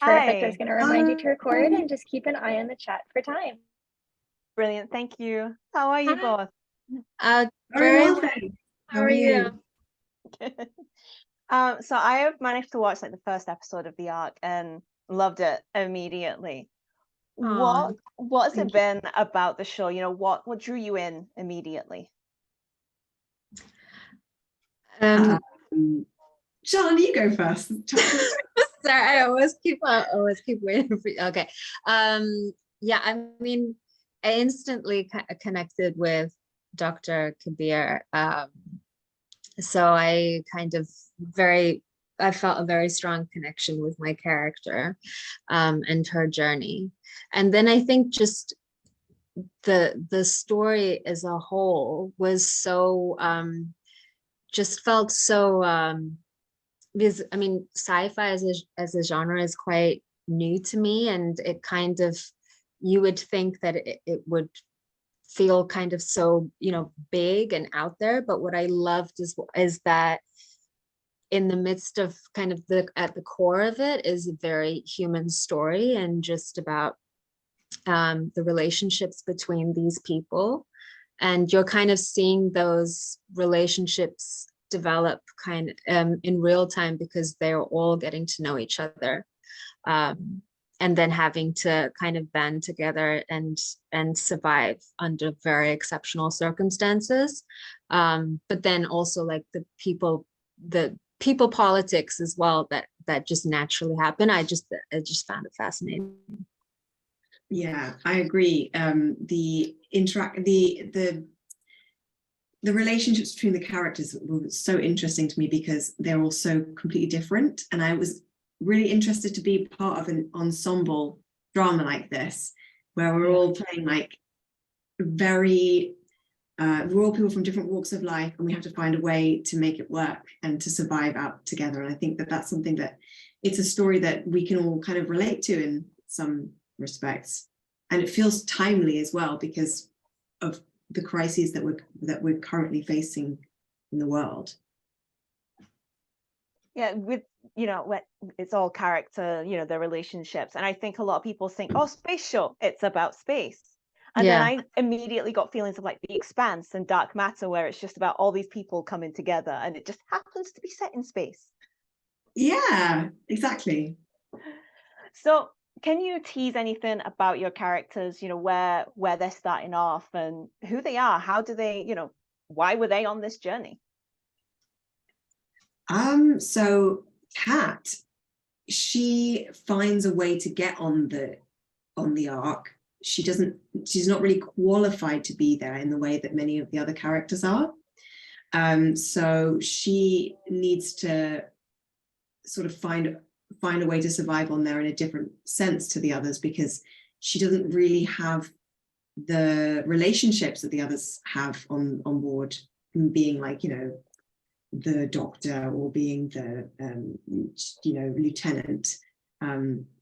Perfect. I was Hi. going to remind you to record and just keep an eye on the chat for time. Brilliant. Thank you. How are you both? Very well, thanks. How are you? So I have managed to watch like the first episode of the arc and loved it immediately. What's it been about the show? You know, what drew you in immediately? Shalini, you go first. Sorry, I always keep waiting for you. Okay. Yeah, I mean, I instantly connected with Dr. Kabir. So I felt a very strong connection with my character and her journey. And then I think just the story as a whole was so just felt so because I mean sci-fi as a genre is quite new to me, and it kind of, you would think that it would feel kind of so, you know, big and out there, but what I loved is that in the midst of kind of at the core of it is a very human story, and just about the relationships between these people, and you're kind of seeing those relationships develop kind of in real time, because they're all getting to know each other, and then having to kind of band together and survive under very exceptional circumstances, but then also like the people politics as well that just naturally happen. I just found it fascinating. Yeah, I agree. The relationships between the characters were so interesting to me because they're all so completely different, and I was really interested to be part of an ensemble drama like this, where we're all playing like we're all people from different walks of life, and we have to find a way to make it work and to survive out together. And I think that that's something that it's a story that we can all kind of relate to in some respects, and it feels timely as well because of the crises that we're currently facing in the world. Yeah, with, you know, it's all character, you know, their relationships, and I think a lot of people think, oh, space show, it's about space, and then I immediately got feelings of like The Expanse and Dark Matter, where it's just about all these people coming together, and it just happens to be set in space. Yeah, exactly. So can you tease anything about your characters, you know, where they're starting off and who they are? How do they, you know, why were they on this journey? So Kat, she finds a way to get on the arc. She's not really qualified to be there in the way that many of the other characters are. So she needs to sort of find a way to survive on there in a different sense to the others, because she doesn't really have the relationships that the others have on board, being like, you know, the doctor or being the you know, lieutenant.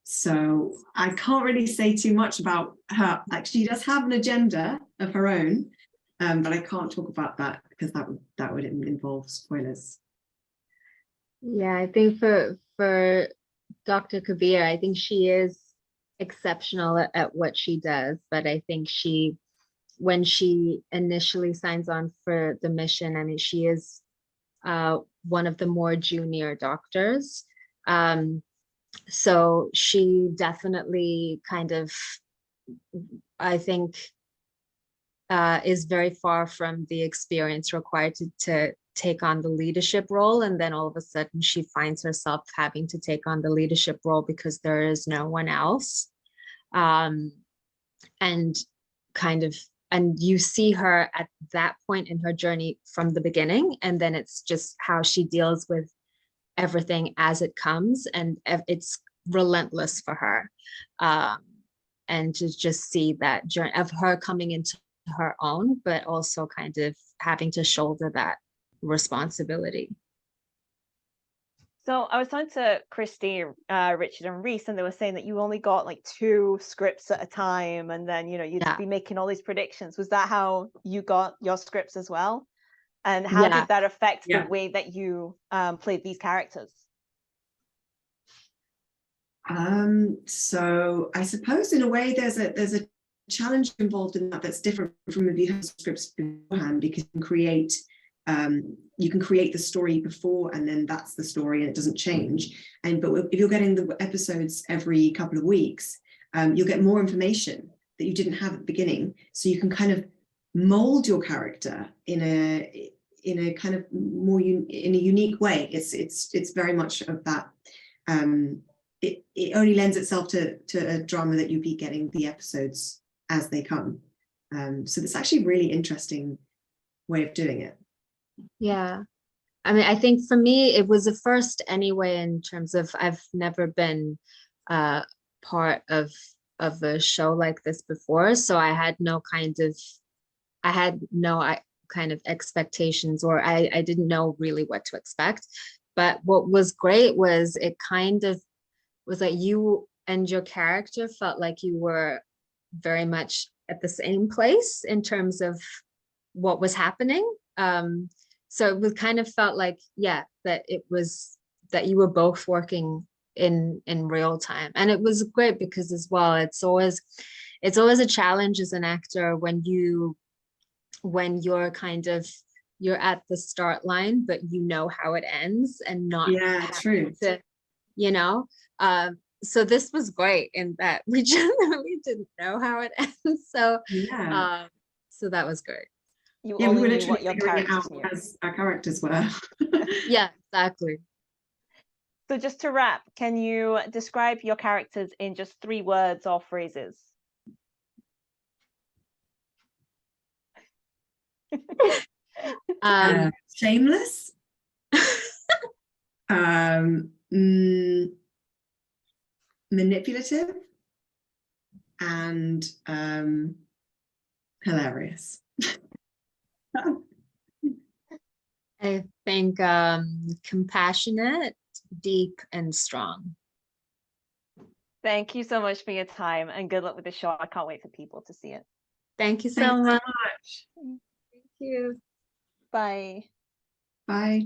So I can't really say too much about her. Like, she does have an agenda of her own, but I can't talk about that because that would involve spoilers. Yeah, I think for Dr. Kabir, I think she is exceptional at what she does, but I think when she initially signs on for the mission, I mean, she is one of the more junior doctors. So she definitely kind of, I think, is very far from the experience required to take on the leadership role. And then all of a sudden she finds herself having to take on the leadership role because there is no one else. And you see her at that point in her journey from the beginning, and then it's just how she deals with everything as it comes, and it's relentless for her. And to just see that journey of her coming into her own, but also kind of having to shoulder that responsibility. So I was talking to Christy, Richard, and Reese, and they were saying that you only got like 2 scripts at a time, and then, you know, you'd be making all these predictions. Was that how you got your scripts as well? And how did that affect the way that you played these characters? So I suppose in a way there's a challenge involved in that that's different from if you have scripts beforehand, because you can create the story before and then that's the story and it doesn't change. But if you're getting the episodes every couple of weeks, you'll get more information that you didn't have at the beginning, so you can kind of mold your character in a kind of more in a unique way. It's very much of that. It only lends itself to a drama that you'll be getting the episodes as they come. So it's actually a really interesting way of doing it. Yeah. I mean, I think for me, it was a first anyway, in terms of I've never been part of a show like this before. So I had no kind of expectations, or I didn't know really what to expect. But what was great was it kind of was that you and your character felt like you were very much at the same place in terms of what was happening. So it was kind of felt like, yeah, that it was that you were both working in real time. And it was great because as well, it's always a challenge as an actor when you're at the start line, but you know how it ends and not true to, so this was great in that we generally didn't know how it ends. So so that was great. We were literally figuring it out as our characters were. Yeah, exactly. So just to wrap, can you describe your characters in just 3 words or phrases? Shameless, manipulative, and hilarious. I think compassionate, deep, and strong. Thank you so much for your time, and good luck with the show. I can't wait for people to see it. Thank you so much. Thank Thank you. Bye. Bye.